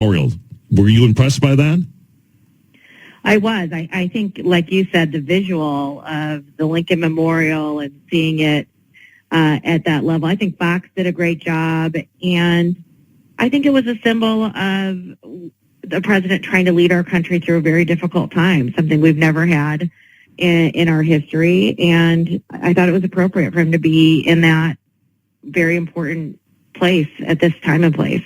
Memorial. Were you impressed by that? I was. I think, like you said, the visual of the Lincoln Memorial and seeing it at that level, I think Fox did a great job. And I think it was a symbol of the president trying to lead our country through a very difficult time, something we've never had in our history. And I thought it was appropriate for him to be in that very important place at this time and place.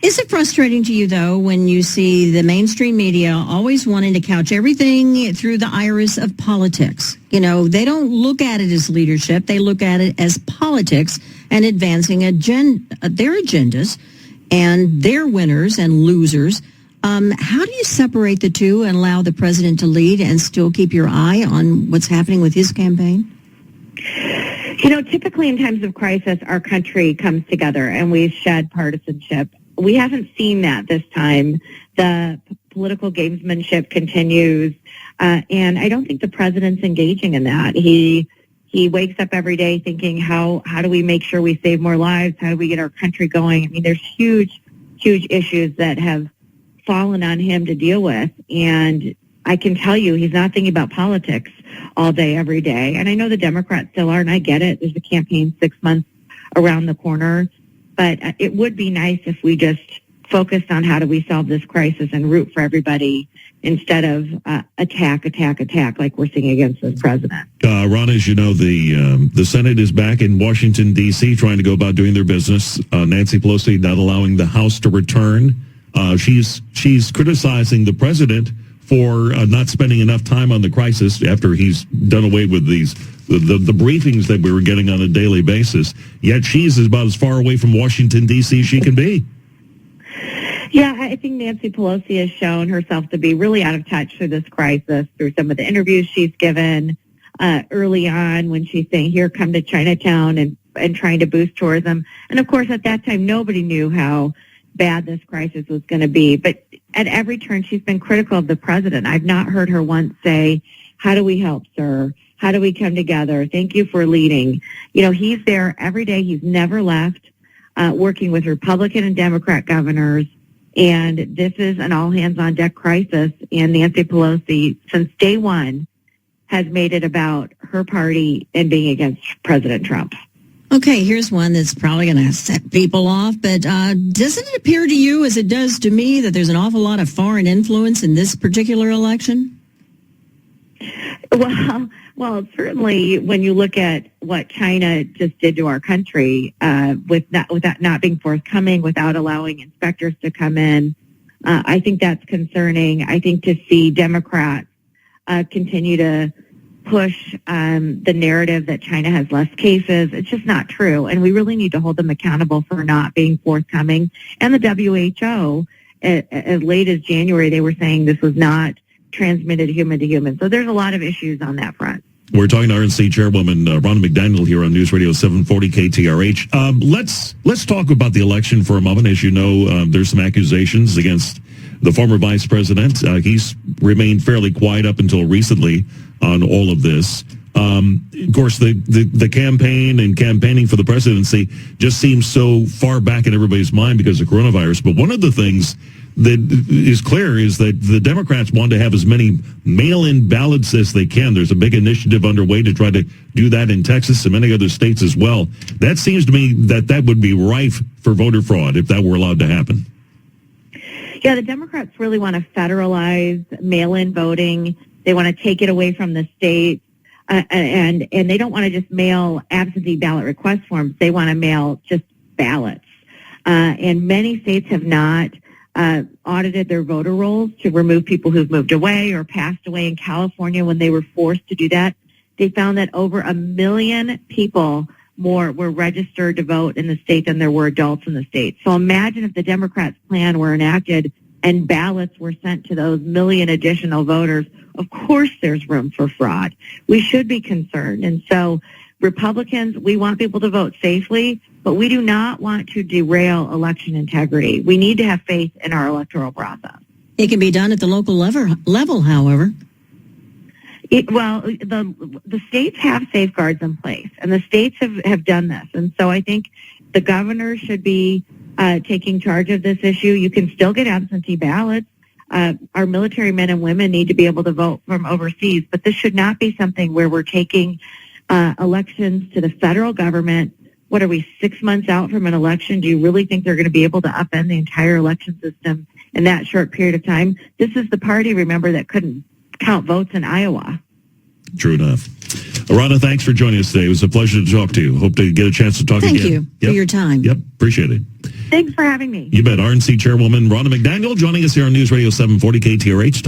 Is it frustrating to you, though, when you see the mainstream media always wanting to couch everything through the iris of politics? You know, they don't look at it as leadership. They look at it as politics and advancing their agendas and their winners and losers. How do you separate the two and allow the president to lead and still keep your eye on what's happening with his campaign? You know, typically in times of crisis, our country comes together and we shed partisanship. We haven't seen that this time. The political gamesmanship continues, and I don't think the president's engaging in that. He wakes up every day thinking, how do we make sure we save more lives? How do we get our country going? I mean, there's huge issues that have fallen on him to deal with, and I can tell you he's not thinking about politics all day, every day. And I know the Democrats still are, and I get it. There's a campaign 6 months around the corner. But it would be nice if we just focused on how do we solve this crisis and root for everybody instead of attack like we're seeing against this president. Ron, as you know, the Senate is back in Washington, D.C., trying to go about doing their business. Nancy Pelosi not allowing the House to return. She's criticizing the president for not spending enough time on the crisis after he's done away with the briefings that we were getting on a daily basis. Yet she's about as far away from Washington, D.C. she can be. Yeah, I think Nancy Pelosi has shown herself to be really out of touch through this crisis, through some of the interviews she's given early on when she's saying, here, come to Chinatown and trying to boost tourism. And, of course, at that time, nobody knew how bad this crisis was going to be. But at every turn, she's been critical of the president. I've not heard her once say, how do we help, sir? How do we come together? Thank you for leading. You know, he's there every day. He's never left, working with Republican and Democrat governors. And this is an all-hands-on-deck crisis. And Nancy Pelosi, since day one, has made it about her party and being against President Trump. Okay, here's one that's probably going to set people off, but doesn't it appear to you, as it does to me, that there's an awful lot of foreign influence in this particular election? Well, certainly when you look at what China just did to our country, without not being forthcoming, without allowing inspectors to come in, I think that's concerning. I think to see Democrats continue to push the narrative that China has less cases, it's just not true. And we really need to hold them accountable for not being forthcoming. And the WHO, as late as January, they were saying this was not transmitted human to human. So there's a lot of issues on that front. We're talking to RNC Chairwoman Ronna McDaniel here on News Radio 740 KTRH. Let's talk about the election for a moment. As you know, there's some accusations against the former vice president. He's remained fairly quiet up until recently on all of this. Of course, the campaign and campaigning for the presidency just seems so far back in everybody's mind because of coronavirus. But one of the things that is clear is that the Democrats want to have as many mail-in ballots as they can. There's a big initiative underway to try to do that in Texas and many other states as well. That seems to me that would be rife for voter fraud if that were allowed to happen. Yeah, the Democrats really want to federalize mail-in voting. They want to take it away from the states, and they don't want to just mail absentee ballot request forms. They want to mail just ballots. And many states have not audited their voter rolls to remove people who've moved away or passed away. In California, when they were forced to do that, they found that over 1 million people more were registered to vote in the state than there were adults in the state. So imagine if the Democrats' plan were enacted and ballots were sent to those 1 million additional voters. Of course there's room for fraud. We should be concerned. And so Republicans, we want people to vote safely, but we do not want to derail election integrity. We need to have faith in our electoral process. It can be done at the local level, however. The states have safeguards in place, and the states have done this. And so I think the governors should be taking charge of this issue. You can still get absentee ballots. Our military men and women need to be able to vote from overseas, but this should not be something where we're taking elections to the federal government. What are we, 6 months out from an election? Do you really think they're going to be able to upend the entire election system in that short period of time? This is the party, remember, that couldn't count votes in Iowa. True enough. Ronna, thanks for joining us today. It was a pleasure to talk to you. Hope to get a chance to talk again. Thank you for your time. Yep, appreciate it. Thanks for having me. You bet. RNC Chairwoman Ronna McDaniel joining us here on News Radio 740 KTRH.